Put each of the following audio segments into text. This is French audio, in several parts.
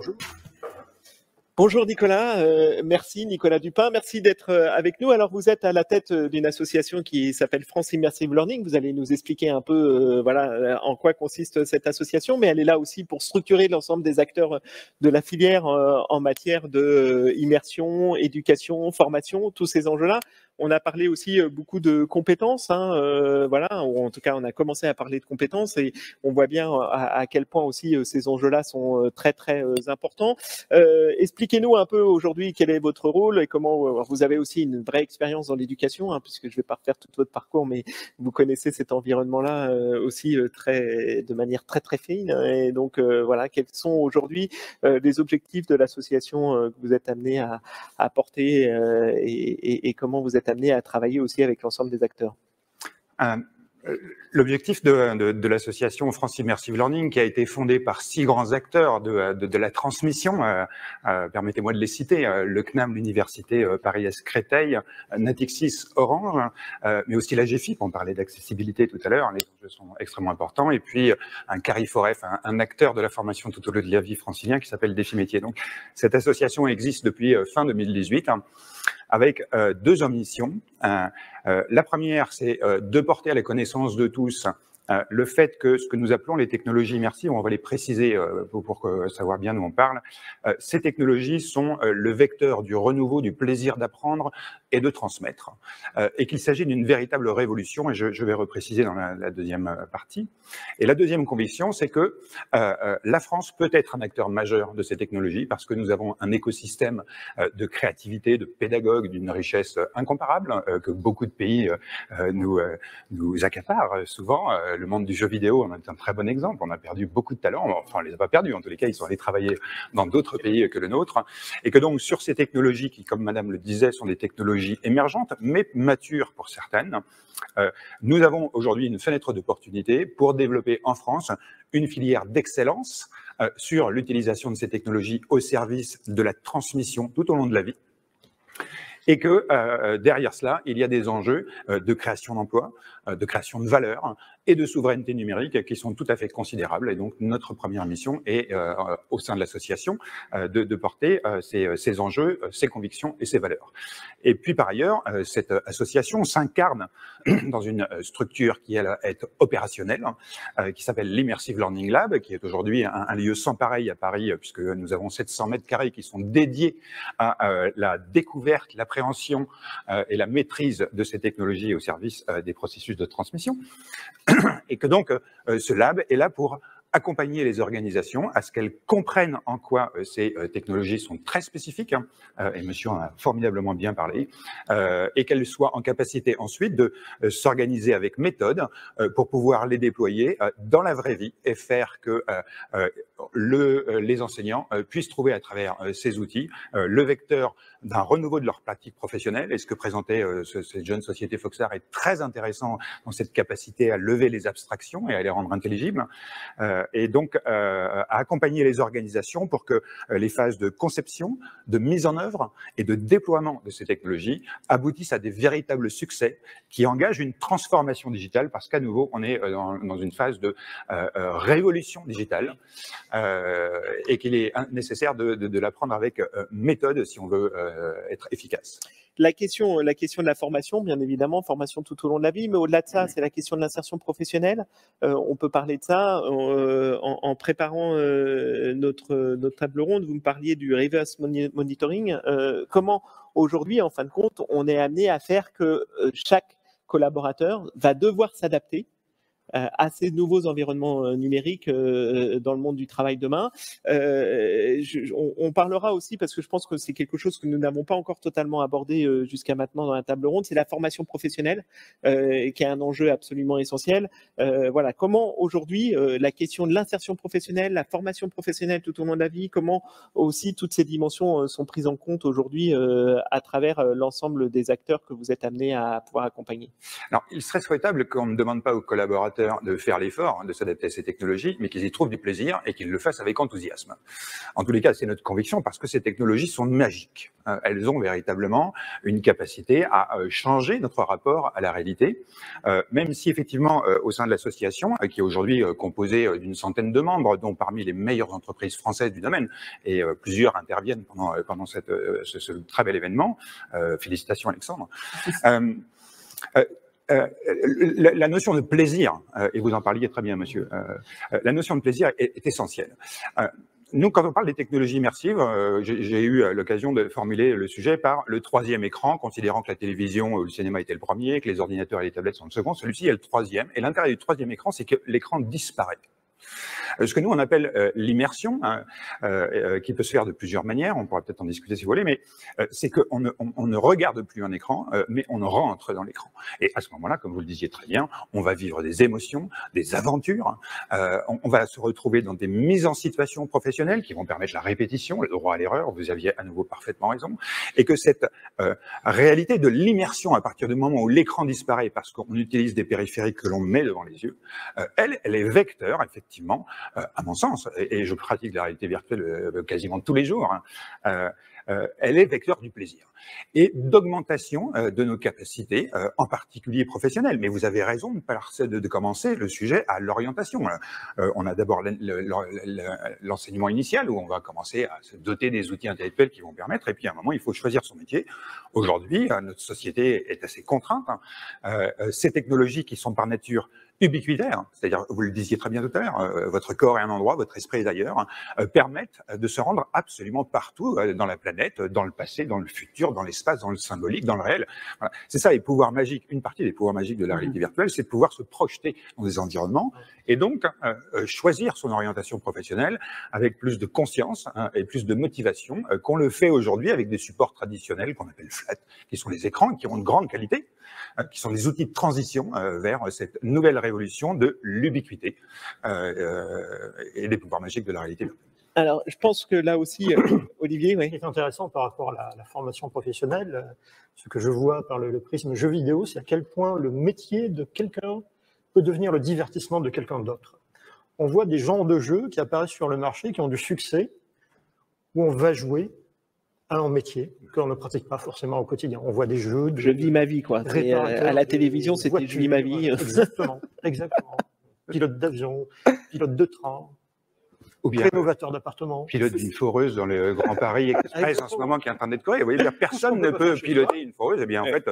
Bonjour. Bonjour Nicolas, merci Nicolas Dupin, merci d'être avec nous. Alors vous êtes à la tête d'une association qui s'appelle France Immersive Learning. Vous allez nous expliquer un peu voilà, en quoi consiste cette association, mais elle est là aussi pour structurer l'ensemble des acteurs de la filière en matière de immersion, éducation, formation, tous ces enjeux-là. On a parlé aussi beaucoup de compétences, voilà, ou en tout cas on a commencé à parler de compétences et on voit bien à quel point aussi ces enjeux-là sont très très importants. Expliquez-nous un peu aujourd'hui quel est votre rôle et comment vous avez aussi une vraie expérience dans l'éducation, puisque je ne vais pas refaire tout votre parcours, mais vous connaissez cet environnement-là aussi de manière très très fine. Et donc voilà, quels sont aujourd'hui les objectifs de l'association que vous êtes amené à porter et comment vous êtes amené à travailler aussi avec l'ensemble des acteurs? L'objectif de l'association France Immersive Learning, qui a été fondée par 6 grands acteurs de la transmission, permettez-moi de les citer, le CNAM, l'Université Paris-Est Créteil, Natixis, Orange, mais aussi la GFIP, on parlait d'accessibilité tout à l'heure, les enjeux sont extrêmement importants, et puis un Cariforef, un acteur de la formation tout au long de la vie francilien qui s'appelle Défi Métier. Donc cette association existe depuis fin 2018, avec 2 ambitions. La première, c'est de porter à la connaissance de tous le fait que ce que nous appelons les technologies immersives, on va les préciser pour savoir bien d'où on parle, ces technologies sont le vecteur du renouveau, du plaisir d'apprendre et de transmettre, et qu'il s'agit d'une véritable révolution, et je vais repréciser dans la deuxième partie. Et la deuxième conviction, c'est que la France peut être un acteur majeur de ces technologies parce que nous avons un écosystème de créativité, de pédagogues d'une richesse incomparable, que beaucoup de pays nous accaparent souvent. Le monde du jeu vidéo en est un très bon exemple. On a perdu beaucoup de talents. Enfin, on les a pas perdus. En tous les cas, ils sont allés travailler dans d'autres pays que le nôtre. Et que donc, sur ces technologies qui, comme Madame le disait, sont des technologies émergentes, mais matures pour certaines, nous avons aujourd'hui une fenêtre d'opportunité pour développer en France une filière d'excellence sur l'utilisation de ces technologies au service de la transmission tout au long de la vie. Et que derrière cela, il y a des enjeux de création d'emplois, de création de valeur et de souveraineté numérique qui sont tout à fait considérables. Et donc, notre première mission est, au sein de l'association, de porter ces enjeux, ces convictions et ces valeurs. Et puis, par ailleurs, cette association s'incarne dans une structure qui, elle, est opérationnelle, qui s'appelle l'Immersive Learning Lab, qui est aujourd'hui un lieu sans pareil à Paris, puisque nous avons 700 mètres carrés qui sont dédiés à la découverte, l'appréhension et la maîtrise de ces technologies au service des processus de transmission. Et que donc, ce lab est là pour accompagner les organisations à ce qu'elles comprennent en quoi ces technologies sont très spécifiques, et monsieur en a formidablement bien parlé, et qu'elles soient en capacité ensuite de s'organiser avec méthode pour pouvoir les déployer dans la vraie vie et faire que les enseignants puissent trouver à travers ces outils le vecteur d'un renouveau de leur pratique professionnelle. Et ce que présentait cette jeune société Foxar est très intéressant dans cette capacité à lever les abstractions et à les rendre intelligibles. Et donc à accompagner les organisations pour que les phases de conception, de mise en œuvre et de déploiement de ces technologies aboutissent à des véritables succès qui engagent une transformation digitale, parce qu'à nouveau, on est dans une phase de révolution digitale et qu'il est nécessaire de l'apprendre avec méthode si on veut être efficace. La question de la formation, bien évidemment, formation tout au long de la vie, mais au-delà de ça, c'est la question de l'insertion professionnelle. On peut parler de ça en préparant notre table ronde. Vous me parliez du reverse monitoring. Comment aujourd'hui, en fin de compte, on est amené à faire que chaque collaborateur va devoir s'adapter à ces nouveaux environnements numériques dans le monde du travail demain. On parlera aussi, parce que je pense que c'est quelque chose que nous n'avons pas encore totalement abordé jusqu'à maintenant dans la table ronde, c'est la formation professionnelle, qui est un enjeu absolument essentiel. Voilà, comment aujourd'hui la question de l'insertion professionnelle, la formation professionnelle tout au long de la vie, comment aussi toutes ces dimensions sont prises en compte aujourd'hui à travers l'ensemble des acteurs que vous êtes amenés à pouvoir accompagner. Alors, il serait souhaitable qu'on ne demande pas aux collaborateurs collaborateurs de faire l'effort de s'adapter à ces technologies, mais qu'ils y trouvent du plaisir et qu'ils le fassent avec enthousiasme. En tous les cas, c'est notre conviction parce que ces technologies sont magiques. Elles ont véritablement une capacité à changer notre rapport à la réalité, même si effectivement, au sein de l'association, qui est aujourd'hui composée d'une centaine de membres, dont parmi les meilleures entreprises françaises du domaine, et plusieurs interviennent pendant ce très bel événement. Félicitations Alexandre. La notion de plaisir, et vous en parliez très bien monsieur, la notion de plaisir est essentielle. Nous, quand on parle des technologies immersives, j'ai eu l'occasion de formuler le sujet par le troisième écran, considérant que la télévision ou le cinéma était le premier, que les ordinateurs et les tablettes sont le second, celui-ci est le troisième, et l'intérêt du troisième écran, c'est que l'écran disparaît. Ce que nous, on appelle l'immersion, qui peut se faire de plusieurs manières, on pourra peut-être en discuter si vous voulez, mais c'est qu'on ne regarde plus un écran, mais on rentre dans l'écran. Et à ce moment-là, comme vous le disiez très bien, on va vivre des émotions, des aventures, on va se retrouver dans des mises en situation professionnelles qui vont permettre la répétition, le droit à l'erreur, vous aviez à nouveau parfaitement raison, et que cette réalité de l'immersion, à partir du moment où l'écran disparaît parce qu'on utilise des périphériques que l'on met devant les yeux, elle est vecteur, effectivement, à mon sens, et je pratique la réalité virtuelle quasiment tous les jours, elle est vecteur du plaisir et d'augmentation de nos capacités, en particulier professionnelles. Mais vous avez raison de commencer le sujet à l'orientation. On a d'abord l'enseignement initial où on va commencer à se doter des outils intellectuels qui vont permettre, et puis à un moment, il faut choisir son métier. Aujourd'hui, notre société est assez contrainte. Ces technologies qui sont par nature ubiquitaires, c'est-à-dire, vous le disiez très bien tout à l'heure, votre corps est un endroit, votre esprit est ailleurs, permettent de se rendre absolument partout dans la planète, dans le passé, dans le futur, dans l'espace, dans le symbolique, dans le réel. Voilà. C'est ça les pouvoirs magiques. Une partie des pouvoirs magiques de la réalité virtuelle, c'est de pouvoir se projeter dans des environnements et donc choisir son orientation professionnelle avec plus de conscience et plus de motivation qu'on le fait aujourd'hui avec des supports traditionnels qu'on appelle flat, qui sont les écrans, qui ont une grande qualité, qui sont des outils de transition vers cette nouvelle révolution de l'ubiquité et des pouvoirs magiques de la réalité virtuelle. Alors, je pense que là aussi, Olivier, oui. Ce qui est intéressant par rapport à la formation professionnelle, ce que je vois par le prisme jeu vidéo, c'est à quel point le métier de quelqu'un peut devenir le divertissement de quelqu'un d'autre. On voit des genres de jeux qui apparaissent sur le marché, qui ont du succès, où on va jouer à un métier qu'on ne pratique pas forcément au quotidien. On voit des jeux... Je vis ma vie, quoi. À la télévision, c'était je vis ma vie. Exactement, exactement. Pilote d'avion, pilote de train, ou bien rénovateur d'appartements. Pilote d'une foreuse dans le Grand Paris Express en ce moment qui est en train d'être corrigé. Vous voyez, personne ne peut piloter une foreuse. Eh bien, en fait,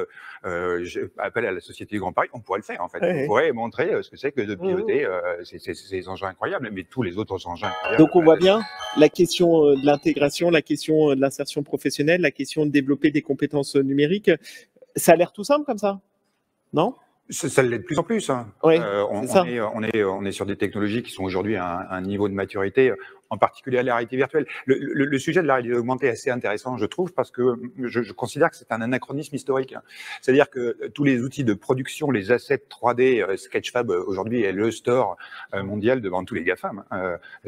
j'appelle à la Société du Grand Paris, on pourrait le faire, en fait. On pourrait montrer ce que c'est que de piloter ces engins incroyables, mais tous les autres engins incroyables. Donc, on voit bien la question de l'intégration, la question de l'insertion professionnelle, la question de développer des compétences numériques. Ça a l'air tout simple comme ça, non ? Ça l'est de plus en plus. Hein. Oui, on est sur des technologies qui sont aujourd'hui à un niveau de maturité, en particulier à la réalité virtuelle. Le sujet de la réalité augmentée est assez intéressant, je trouve, parce que je considère que c'est un anachronisme historique. C'est-à-dire que tous les outils de production, les assets 3D, Sketchfab aujourd'hui est le store mondial devant tous les GAFAM,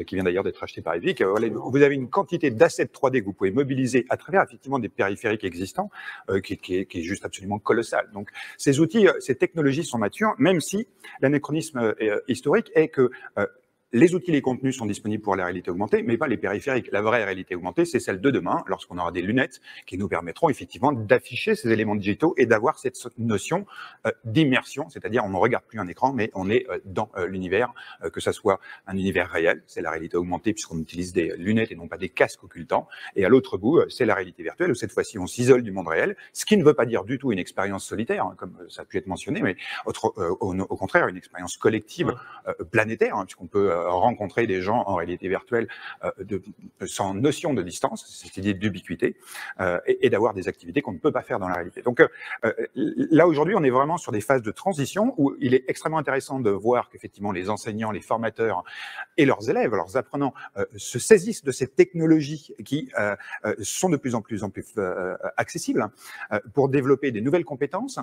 qui vient d'ailleurs d'être acheté par Epic. Vous avez une quantité d'assets 3D que vous pouvez mobiliser à travers effectivement des périphériques existants, qui est juste absolument colossal. Donc ces outils, ces technologies sont matures, même si l'anachronisme historique est que les outils, les contenus sont disponibles pour la réalité augmentée, mais pas les périphériques. La vraie réalité augmentée, c'est celle de demain, lorsqu'on aura des lunettes qui nous permettront effectivement d'afficher ces éléments digitaux et d'avoir cette notion d'immersion, c'est-à-dire on ne regarde plus un écran, mais on est dans l'univers, que ça soit un univers réel, c'est la réalité augmentée puisqu'on utilise des lunettes et non pas des casques occultants, et à l'autre bout, c'est la réalité virtuelle où cette fois-ci on s'isole du monde réel, ce qui ne veut pas dire du tout une expérience solitaire, hein, comme ça a pu être mentionné, mais au contraire une expérience collective planétaire, hein, puisqu'on peut rencontrer des gens en réalité virtuelle sans notion de distance, cette idée d'ubiquité, et d'avoir des activités qu'on ne peut pas faire dans la réalité. Donc là, aujourd'hui, on est vraiment sur des phases de transition où il est extrêmement intéressant de voir qu'effectivement les enseignants, les formateurs et leurs élèves, leurs apprenants, se saisissent de ces technologies qui sont de plus en plus accessibles pour développer des nouvelles compétences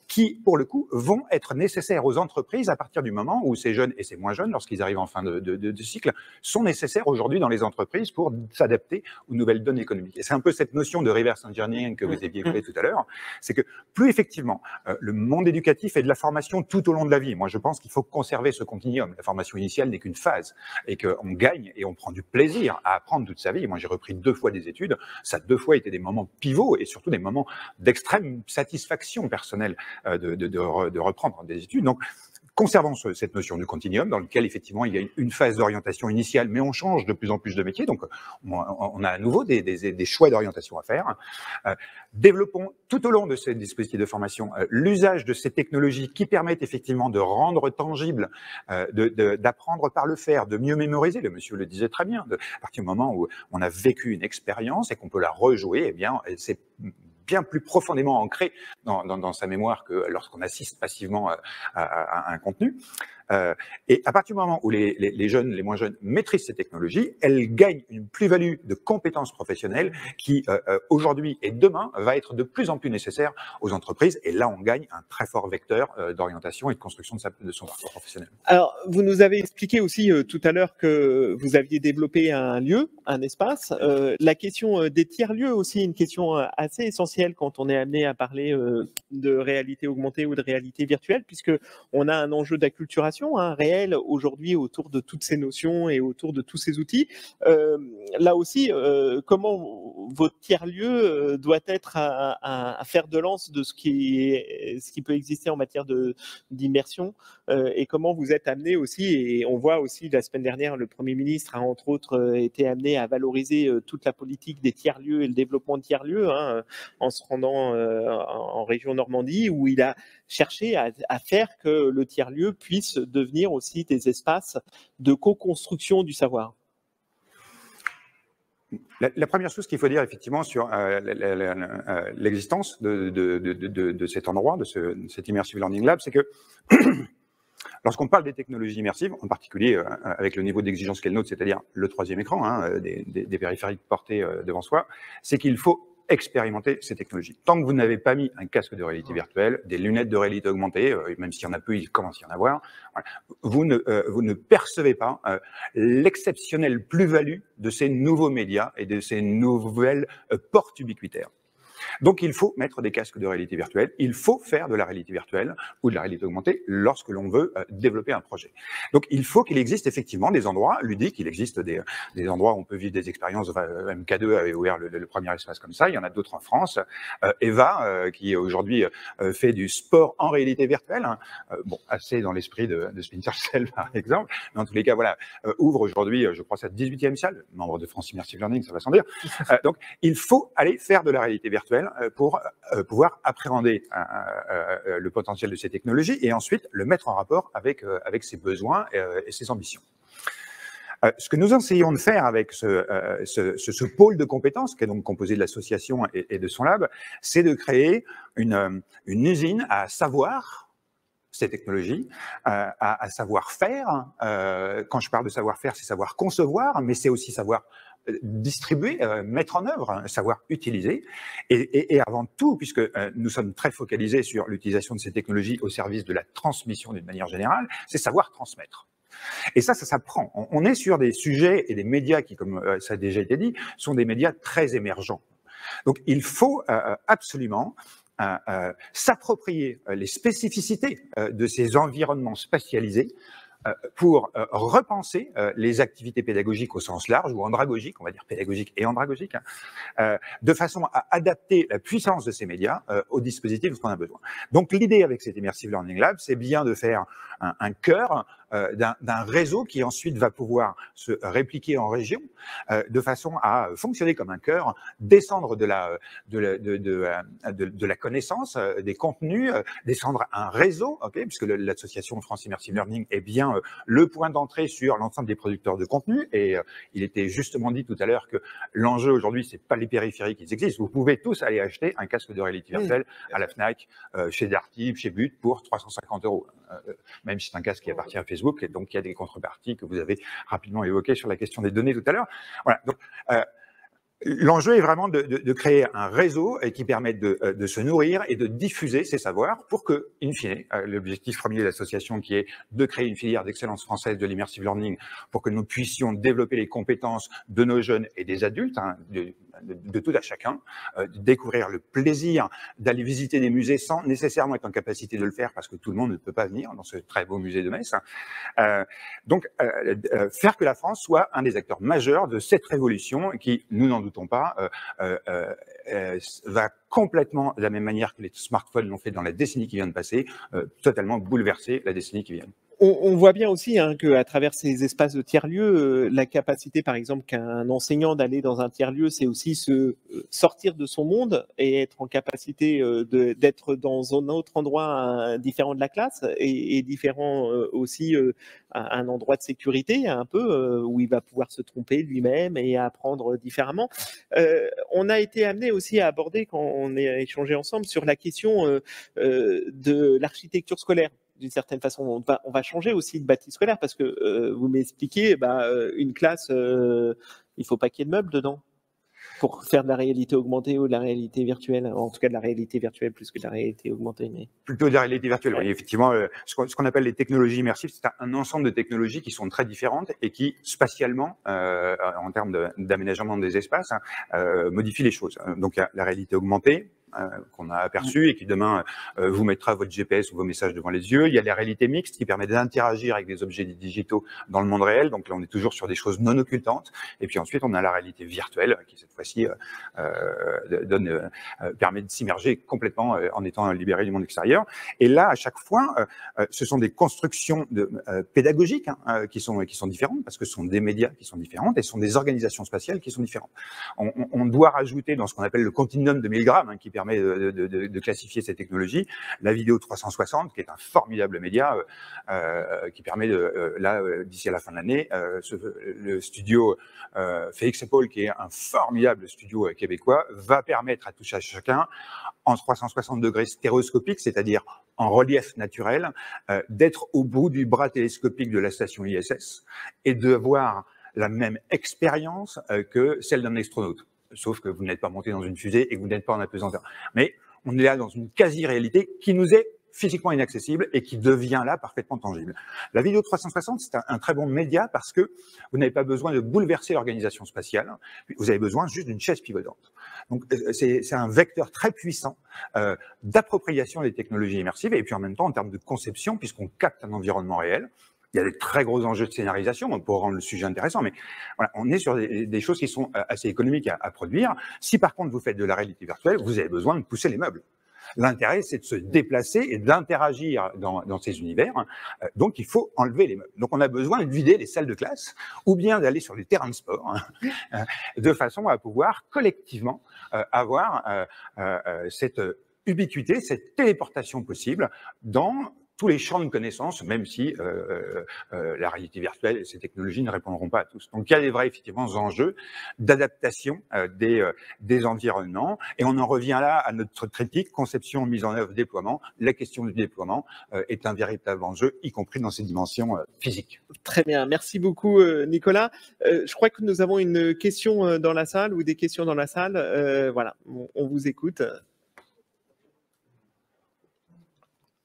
qui, pour le coup, vont être nécessaires aux entreprises à partir du moment où ces jeunes et ces moins jeunes, lorsqu'ils arrivent en fin de cycle, sont nécessaires aujourd'hui dans les entreprises pour s'adapter aux nouvelles données économiques. Et c'est un peu cette notion de reverse engineering que vous aviez évoqué tout à l'heure, c'est que plus effectivement le monde éducatif est de la formation tout au long de la vie. Moi, je pense qu'il faut conserver ce continuum. La formation initiale n'est qu'une phase et qu'on gagne et on prend du plaisir à apprendre toute sa vie. Moi, j'ai repris 2 fois des études. Ça a 2 fois été des moments pivots et surtout des moments d'extrême satisfaction personnelle de reprendre des études. Donc, conservons cette notion du continuum dans lequel effectivement il y a une phase d'orientation initiale, mais on change de plus en plus de métiers, donc on a à nouveau des choix d'orientation à faire. Développons tout au long de ces dispositifs de formation l'usage de ces technologies qui permettent effectivement de rendre tangible, d'apprendre par le faire, de mieux mémoriser. Le monsieur le disait très bien, à partir du moment où on a vécu une expérience et qu'on peut la rejouer, eh bien c'est bien plus profondément ancré dans sa mémoire que lorsqu'on assiste passivement à un contenu. Et à partir du moment où les jeunes, les moins jeunes maîtrisent ces technologies, elles gagnent une plus-value de compétences professionnelles qui, aujourd'hui et demain, va être de plus en plus nécessaire aux entreprises. Et là, on gagne un très fort vecteur d'orientation et de construction de son parcours professionnel. Alors, vous nous avez expliqué aussi tout à l'heure que vous aviez développé un lieu, un espace. La question des tiers-lieux aussi, une question assez essentielle quand on est amené à parler de réalité augmentée ou de réalité virtuelle, puisque on a un enjeu d'acculturation réel aujourd'hui autour de toutes ces notions et autour de tous ces outils. Là aussi, comment votre tiers-lieu doit être à faire de lance de ce qui peut exister en matière d'immersion et comment vous êtes amené aussi, et on voit aussi la semaine dernière, le Premier ministre a entre autres été amené à valoriser toute la politique des tiers-lieux et le développement de tiers-lieux en se rendant en région Normandie où il a cherché à faire que le tiers-lieu puisse devenir aussi des espaces de co-construction du savoir. La première chose qu'il faut dire effectivement sur l'existence de cet endroit, de cet Immersive Learning Lab, c'est que lorsqu'on parle des technologies immersives, en particulier avec le niveau d'exigence qu'est le nôtre, c'est-à-dire le 3e écran, des périphériques portés devant soi, c'est qu'il faut expérimenter ces technologies. Tant que vous n'avez pas mis un casque de réalité virtuelle, des lunettes de réalité augmentée, même s'il y en a peu, il commence à y en avoir, voilà, vous ne percevez pas l'exceptionnelle plus-value de ces nouveaux médias et de ces nouvelles portes ubiquitaires. Donc, il faut mettre des casques de réalité virtuelle, il faut faire de la réalité virtuelle ou de la réalité augmentée lorsque l'on veut développer un projet. Donc, il faut qu'il existe effectivement des endroits ludiques, il existe des endroits où on peut vivre des expériences. MK2 avait ouvert le premier espace comme ça, il y en a d'autres en France. Eva, qui aujourd'hui fait du sport en réalité virtuelle, bon, assez dans l'esprit de Splinter Cell par exemple, mais en tous les cas, voilà, ouvre aujourd'hui, je crois, sa 18e salle, membre de France Immersive Learning, ça va sans dire. Donc, il faut aller faire de la réalité virtuelle pour pouvoir appréhender le potentiel de ces technologies et ensuite le mettre en rapport avec ses besoins et ses ambitions. Ce que nous essayons de faire avec ce pôle de compétences, qui est donc composé de l'association et de son lab, c'est de créer une usine à savoir ces technologies, à savoir faire. Quand je parle de savoir faire, c'est savoir concevoir, mais c'est aussi savoir distribuer, mettre en œuvre, savoir utiliser. Et avant tout, puisque nous sommes très focalisés sur l'utilisation de ces technologies au service de la transmission d'une manière générale, c'est savoir transmettre. Et ça s'apprend. On est sur des sujets et des médias qui, comme ça a déjà été dit, sont des médias très émergents. Donc il faut absolument s'approprier les spécificités de ces environnements spatialisés pour repenser les activités pédagogiques au sens large, ou andragogiques, on va dire pédagogiques et andragogiques, de façon à adapter la puissance de ces médias aux dispositifs dont on a besoin. Donc l'idée avec cet Immersive Learning Lab, c'est bien de faire un cœur d'un réseau qui ensuite va pouvoir se répliquer en région, de façon à fonctionner comme un cœur, descendre de la connaissance, des contenus, descendre un réseau, okay, puisque l'association France Immersive Learning est bien le point d'entrée sur l'ensemble des producteurs de contenu. Et il était justement dit tout à l'heure que l'enjeu aujourd'hui, c'est pas les périphériques qui existent. Vous pouvez tous aller acheter un casque de réalité virtuelle à la Fnac, chez Darty, chez But pour 350 €. Même si c'est un casque qui appartient à Facebook, et donc il y a des contreparties que vous avez rapidement évoquées sur la question des données tout à l'heure. Voilà. Donc, L'enjeu est vraiment de créer un réseau qui permette de se nourrir et de diffuser ces savoirs pour que, in fine, l'objectif premier de l'association qui est de créer une filière d'excellence française de l'immersive learning pour que nous puissions développer les compétences de nos jeunes et des adultes, hein, de tout à chacun, découvrir le plaisir d'aller visiter des musées sans nécessairement être en capacité de le faire parce que tout le monde ne peut pas venir dans ce très beau musée de Metz. Donc, faire que la France soit un des acteurs majeurs de cette révolution qui, nous n'en doutons pas, va complètement, de la même manière que les smartphones l'ont fait dans la décennie qui vient de passer, totalement bouleverser la décennie qui vient. On voit bien aussi hein, qu'à travers ces espaces de tiers-lieux, la capacité, par exemple, qu'un enseignant d'aller dans un tiers-lieu, c'est aussi se sortir de son monde et être en capacité d'être dans un autre endroit différent de la classe et différent aussi un endroit de sécurité, un peu, où il va pouvoir se tromper lui-même et apprendre différemment. On a été amené aussi à aborder, quand on a échangé ensemble, sur la question de l'architecture scolaire. D'une certaine façon, on va changer aussi de bâti scolaire parce que vous m'expliquez, une classe, il faut pas qu'il y ait de meubles dedans pour faire de la réalité augmentée ou de la réalité virtuelle, en tout cas de la réalité virtuelle plus que de la réalité augmentée. Mais... Plutôt de la réalité virtuelle, oui, effectivement. Ce qu'on appelle les technologies immersives, c'est un ensemble de technologies qui sont très différentes et qui, spatialement, en termes d'aménagement des espaces, modifient les choses. Donc, la réalité augmentée, qu'on a aperçu et qui demain vous mettra votre GPS ou vos messages devant les yeux. Il y a la réalité mixte qui permet d'interagir avec des objets digitaux dans le monde réel. Donc là, on est toujours sur des choses non occultantes. Et puis ensuite, on a la réalité virtuelle qui, cette fois-ci, permet de s'immerger complètement en étant libéré du monde extérieur. Et là, à chaque fois, ce sont des constructions pédagogiques qui sont différentes parce que ce sont des médias qui sont différentes et ce sont des organisations spatiales qui sont différentes. On doit rajouter dans ce qu'on appelle le continuum de Milgram, qui permet de classifier ces technologies, la vidéo 360, qui est un formidable média qui permet, d'ici à la fin de l'année, le studio Félix et Paul, qui est un formidable studio québécois, va permettre à tout chacun, en 360 degrés stéréoscopique, c'est-à-dire en relief naturel, d'être au bout du bras télescopique de la station ISS et de voir la même expérience que celle d'un astronaute. Sauf que vous n'êtes pas monté dans une fusée et que vous n'êtes pas en apesanteur. Mais on est là dans une quasi-réalité qui nous est physiquement inaccessible et qui devient là parfaitement tangible. La vidéo 360, c'est un très bon média parce que vous n'avez pas besoin de bouleverser l'organisation spatiale, vous avez besoin juste d'une chaise pivotante. Donc c'est un vecteur très puissant d'appropriation des technologies immersives et puis en même temps en termes de conception, puisqu'on capte un environnement réel. Il y a des très gros enjeux de scénarisation pour rendre le sujet intéressant, mais voilà, on est sur des choses qui sont assez économiques à produire. Si par contre vous faites de la réalité virtuelle, vous avez besoin de pousser les meubles. L'intérêt, c'est de se déplacer et d'interagir dans ces univers. Donc, il faut enlever les meubles. Donc, on a besoin de vider les salles de classe ou bien d'aller sur les terrains de sport de façon à pouvoir collectivement avoir cette ubiquité, cette téléportation possible dans tous les champs de connaissances, même si la réalité virtuelle et ces technologies ne répondront pas à tous. Donc, il y a des vrais, effectivement, enjeux d'adaptation des environnements. Et on en revient là à notre triptyque, conception, mise en œuvre, déploiement. La question du déploiement est un véritable enjeu, y compris dans ses dimensions physiques. Très bien. Merci beaucoup, Nicolas. Je crois que nous avons une question dans la salle ou des questions dans la salle. Voilà, on vous écoute.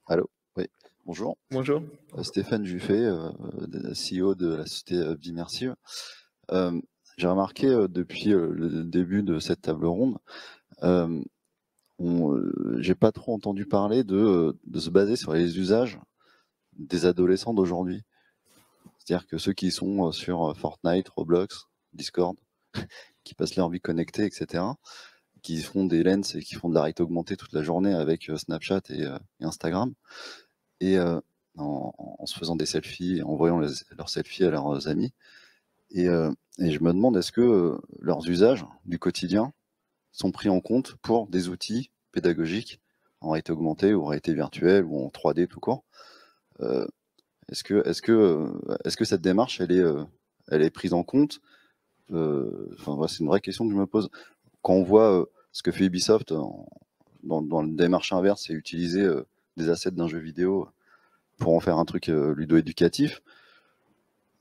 Allô. Oui, bonjour. Bonjour. Stéphane Juffet, CEO de la société Bimersive. J'ai remarqué depuis le début de cette table ronde, j'ai pas trop entendu parler de se baser sur les usages des adolescents d'aujourd'hui. C'est-à-dire que ceux qui sont sur Fortnite, Roblox, Discord, qui passent leur vie connectée, etc., qui font des lens et qui font de la réalité augmentée toute la journée avec Snapchat et Instagram, et en se faisant des selfies, et en envoyant leurs selfies à leurs amis. Et je me demande, est-ce que leurs usages du quotidien sont pris en compte pour des outils pédagogiques en réalité augmentée ou en réalité virtuelle ou en 3D tout court. Est-ce que cette démarche, elle est prise en compte? Enfin, c'est une vraie question que je me pose. Quand on voit ce que fait Ubisoft dans la démarche inverse, c'est utiliser des assets d'un jeu vidéo pour en faire un truc ludo-éducatif,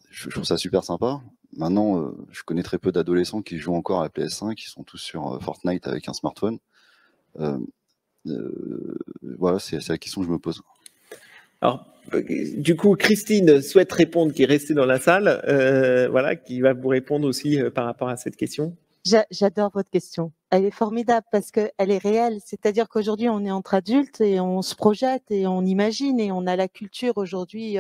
je trouve ça super sympa. Maintenant, je connais très peu d'adolescents qui jouent encore à la PS5, qui sont tous sur Fortnite avec un smartphone. Voilà, c'est la question que je me pose. Alors, du coup, Christine souhaite répondre, qui est restée dans la salle, voilà, qui va vous répondre aussi par rapport à cette question. J'adore votre question. Elle est formidable parce qu'elle est réelle. C'est-à-dire qu'aujourd'hui, on est entre adultes et on se projette et on imagine et on a la culture aujourd'hui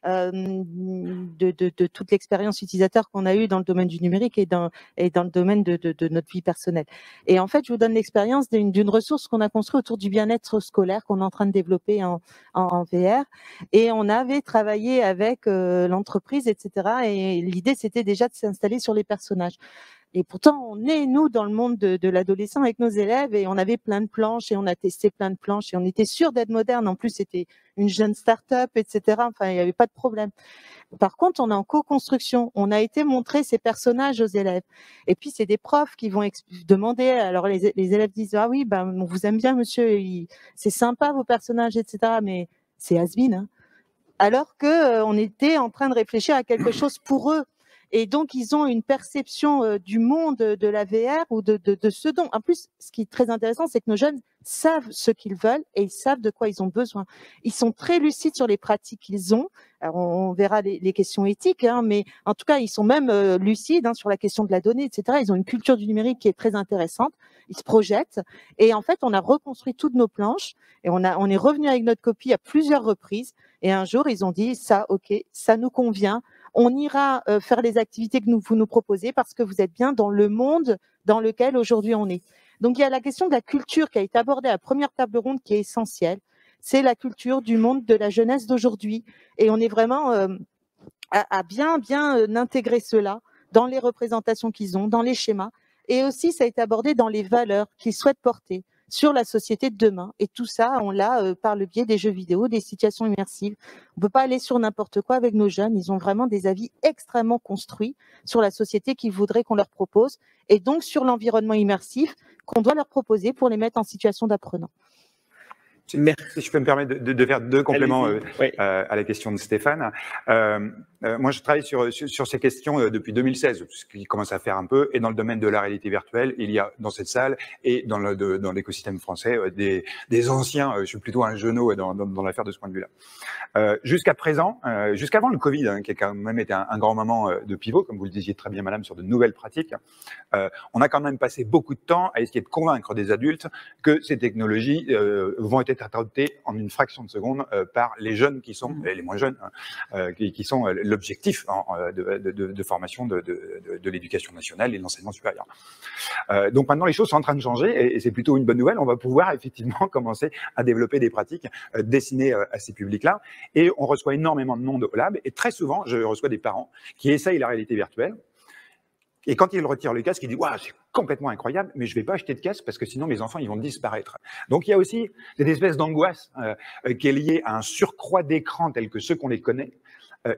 de toute l'expérience utilisateur qu'on a eue dans le domaine du numérique et dans le domaine de notre vie personnelle. Et en fait, je vous donne l'expérience d'une ressource qu'on a construite autour du bien-être scolaire qu'on est en train de développer en VR. Et on avait travaillé avec l'entreprise, etc. Et l'idée, c'était déjà de s'installer sur les personnages. Et pourtant, on est, nous, dans le monde de l'adolescent avec nos élèves et on avait plein de planches et on a testé plein de planches et on était sûr d'être moderne. En plus, c'était une jeune start-up, etc. Enfin, il n'y avait pas de problème. Par contre, on est en co-construction. On a été montrer ces personnages aux élèves. Et puis, c'est des profs qui vont demander. Alors, les élèves disent, ah oui, ben, on vous aime bien, monsieur. C'est sympa, vos personnages, etc. Mais c'est has-been, hein. Alors que on était en train de réfléchir à quelque chose pour eux. Et donc, ils ont une perception du monde de la VR ou de ce dont. En plus, ce qui est très intéressant, c'est que nos jeunes savent ce qu'ils veulent et ils savent de quoi ils ont besoin. Ils sont très lucides sur les pratiques qu'ils ont. Alors, on verra les questions éthiques, hein, mais en tout cas, ils sont même lucides sur la question de la donnée, etc. Ils ont une culture du numérique qui est très intéressante. Ils se projettent. Et en fait, on a reconstruit toutes nos planches et on est revenu avec notre copie à plusieurs reprises. Et un jour, ils ont dit, ça, ok, ça nous convient. On ira faire les activités que vous nous proposez parce que vous êtes bien dans le monde dans lequel aujourd'hui on est. Donc, il y a la question de la culture qui a été abordée à la première table ronde qui est essentielle. C'est la culture du monde de la jeunesse d'aujourd'hui. Et on est vraiment à bien intégrer cela dans les représentations qu'ils ont, dans les schémas. Et aussi, ça a été abordé dans les valeurs qu'ils souhaitent porter sur la société de demain. Et tout ça, on l'a par le biais des jeux vidéo, des situations immersives. On ne peut pas aller sur n'importe quoi avec nos jeunes. Ils ont vraiment des avis extrêmement construits sur la société qu'ils voudraient qu'on leur propose et donc sur l'environnement immersif qu'on doit leur proposer pour les mettre en situation d'apprenant. Si je peux me permettre de faire deux compléments à la question de Stéphane. Moi, je travaille sur ces questions depuis 2016, ce qui commence à faire un peu. Et dans le domaine de la réalité virtuelle, il y a dans cette salle et dans l'écosystème français des anciens. Je suis plutôt un genou dans l'affaire de ce point de vue-là. Jusqu'à présent, jusqu'avant le Covid, qui a quand même été un grand moment de pivot, comme vous le disiez très bien, madame, sur de nouvelles pratiques, on a quand même passé beaucoup de temps à essayer de convaincre des adultes que ces technologies vont être adoptées en une fraction de seconde par les jeunes qui sont, et les moins jeunes, qui sont l'objectif de formation de l'éducation nationale et de l'enseignement supérieur. Donc maintenant, les choses sont en train de changer et c'est plutôt une bonne nouvelle. On va pouvoir effectivement commencer à développer des pratiques destinées à ces publics-là. Et on reçoit énormément de monde au lab et très souvent, je reçois des parents qui essayent la réalité virtuelle. Et quand ils retirent le casque, ils disent « Waouh, c'est complètement incroyable, mais je ne vais pas acheter de casque parce que sinon mes enfants ils vont disparaître. » Donc il y a aussi cette espèce d'angoisse qui est liée à un surcroît d'écran tel que ceux qu'on les connaît,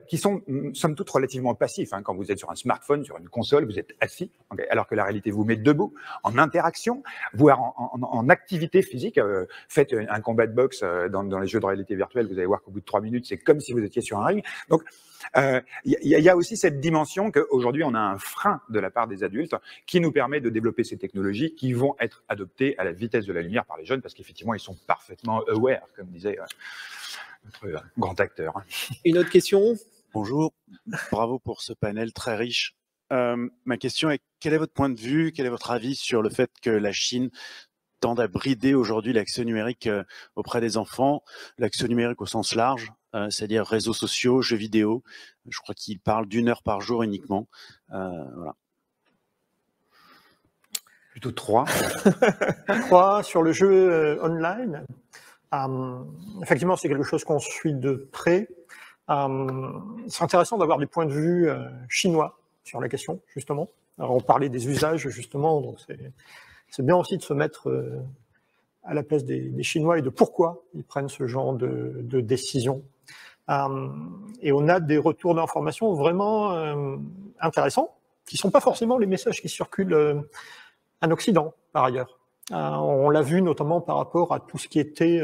qui sont, somme toute, relativement passifs. Quand vous êtes sur un smartphone, sur une console, vous êtes assis, alors que la réalité vous met debout, en interaction, voire en activité physique. Faites un combat de boxe dans les jeux de réalité virtuelle, vous allez voir qu'au bout de 3 minutes, c'est comme si vous étiez sur un ring. Donc, y a aussi cette dimension qu'aujourd'hui, on a un frein de la part des adultes qui nous permet de développer ces technologies qui vont être adoptées à la vitesse de la lumière par les jeunes, parce qu'effectivement, ils sont parfaitement aware, comme disait notre grand acteur. Une autre question ? Bonjour, bravo pour ce panel très riche. Ma question est, quel est votre point de vue, quel est votre avis sur le fait que la Chine tende à brider aujourd'hui l'accès numérique auprès des enfants, l'accès numérique au sens large, c'est-à-dire réseaux sociaux, jeux vidéo. Je crois qu'il parle d'1 heure par jour uniquement. Voilà. Plutôt 3. 3 sur le jeu online. Effectivement, c'est quelque chose qu'on suit de près. C'est intéressant d'avoir des points de vue chinois sur la question, justement. Alors, on parlait des usages, justement, donc c'est bien aussi de se mettre à la place des Chinois et de pourquoi ils prennent ce genre de décision. Et on a des retours d'informations vraiment intéressants, qui ne sont pas forcément les messages qui circulent en Occident, par ailleurs. On l'a vu notamment par rapport à tout ce qui était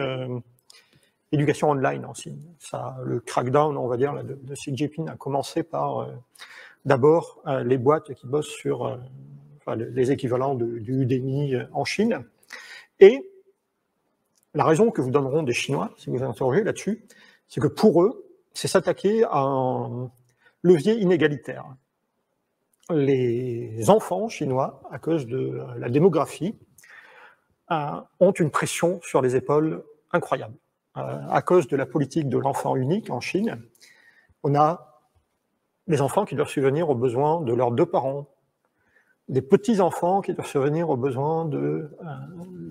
éducation online en Chine. Ça, le crackdown, on va dire, de Xi Jinping a commencé par D'abord, les boîtes qui bossent sur les équivalents du Udemy en Chine. Et la raison que vous donneront des Chinois, si vous interrogez là-dessus, c'est que pour eux, c'est s'attaquer à un levier inégalitaire. Les enfants chinois, à cause de la démographie, ont une pression sur les épaules incroyable. À cause de la politique de l'enfant unique en Chine, on a des enfants qui doivent subvenir aux besoins de leurs 2 parents, des petits-enfants qui doivent subvenir aux besoins de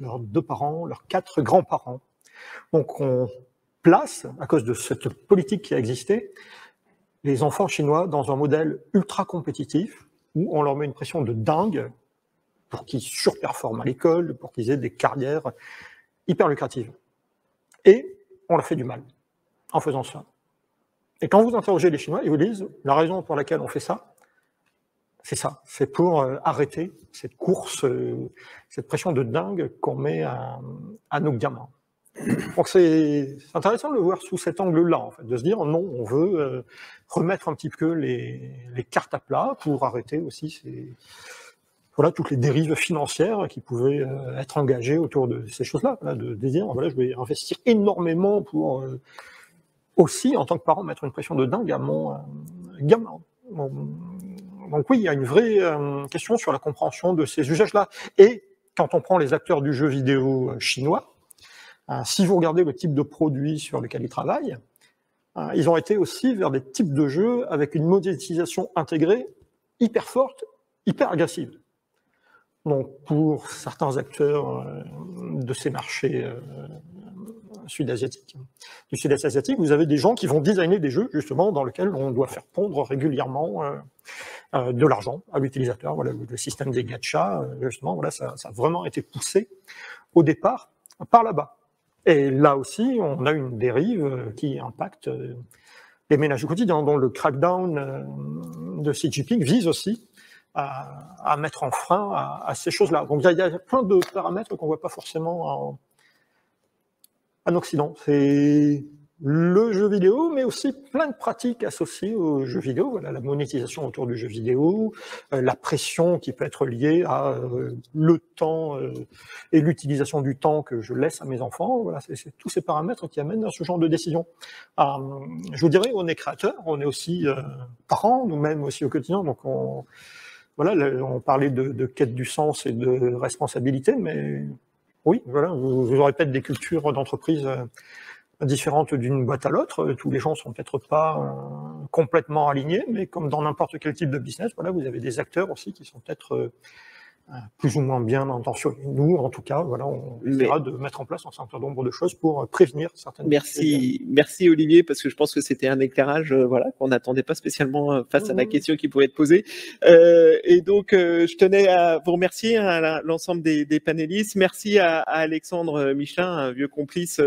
leurs 2 parents, leurs 4 grands-parents. Donc on place, à cause de cette politique qui a existé, les enfants chinois dans un modèle ultra compétitif où on leur met une pression de dingue pour qu'ils surperforment à l'école, pour qu'ils aient des carrières hyper lucratives. Et on leur fait du mal en faisant ça. Et quand vous interrogez les Chinois, ils vous disent la raison pour laquelle on fait ça, c'est pour arrêter cette course, cette pression de dingue qu'on met à nos gamins. Donc c'est intéressant de le voir sous cet angle-là, en fait, de se dire non, on veut remettre un petit peu les cartes à plat pour arrêter aussi toutes les dérives financières qui pouvaient être engagées autour de ces choses-là, de dire voilà, je vais investir énormément pour aussi, en tant que parent, mettre une pression de dingue à mon gamin. Donc oui, il y a une vraie question sur la compréhension de ces usages-là. Et quand on prend les acteurs du jeu vidéo chinois, si vous regardez le type de produits sur lesquels ils travaillent, ils ont été aussi vers des types de jeux avec une monétisation intégrée hyper forte, hyper agressive. Donc pour certains acteurs de ces marchés du sud-est asiatique, vous avez des gens qui vont designer des jeux justement dans lesquels on doit faire pondre régulièrement de l'argent à l'utilisateur. Voilà, le système des gachas, justement, voilà, ça a vraiment été poussé au départ par là-bas. Et là aussi, on a une dérive qui impacte les ménages du quotidien, dont le crackdown de Xi Jinping vise aussi à mettre en frein à ces choses-là. Donc il y a plein de paramètres qu'on ne voit pas forcément en Occident. C'est le jeu vidéo, mais aussi plein de pratiques associées au jeu vidéo. Voilà, la monétisation autour du jeu vidéo, la pression qui peut être liée à le temps et l'utilisation du temps que je laisse à mes enfants. Voilà, c'est tous ces paramètres qui amènent à ce genre de décision. Je vous dirais, on est créateurs, on est aussi parents, nous-mêmes aussi au quotidien. Donc on parlait de quête du sens et de responsabilité, mais oui, voilà, vous aurez peut-être des cultures d'entreprise différentes d'une boîte à l'autre. Tous les gens sont peut-être pas complètement alignés, mais comme dans n'importe quel type de business, voilà, vous avez des acteurs aussi qui sont peut-être plus ou moins bien intentionnés. Nous, en tout cas, voilà, on essaiera de mettre en place un certain nombre de choses pour prévenir certaines. Merci Olivier, parce que je pense que c'était un éclairage, qu'on n'attendait pas spécialement face à la question qui pouvait être posée. Et donc, je tenais à vous remercier à l'ensemble des panélistes. Merci à Alexandre Michelin, un vieux complice,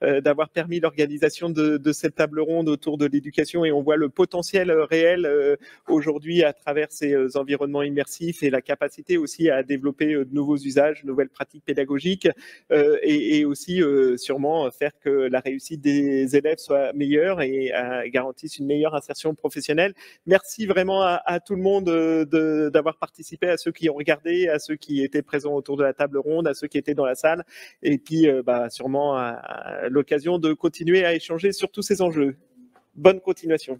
d'avoir permis l'organisation de cette table ronde autour de l'éducation. Et on voit le potentiel réel aujourd'hui à travers ces environnements immersifs et la capacité aussi à développer de nouveaux usages, de nouvelles pratiques pédagogiques et aussi sûrement faire que la réussite des élèves soit meilleure et garantisse une meilleure insertion professionnelle. Merci vraiment à tout le monde d'avoir participé, à ceux qui ont regardé, à ceux qui étaient présents autour de la table ronde, à ceux qui étaient dans la salle et puis sûrement à l'occasion de continuer à échanger sur tous ces enjeux. Bonne continuation.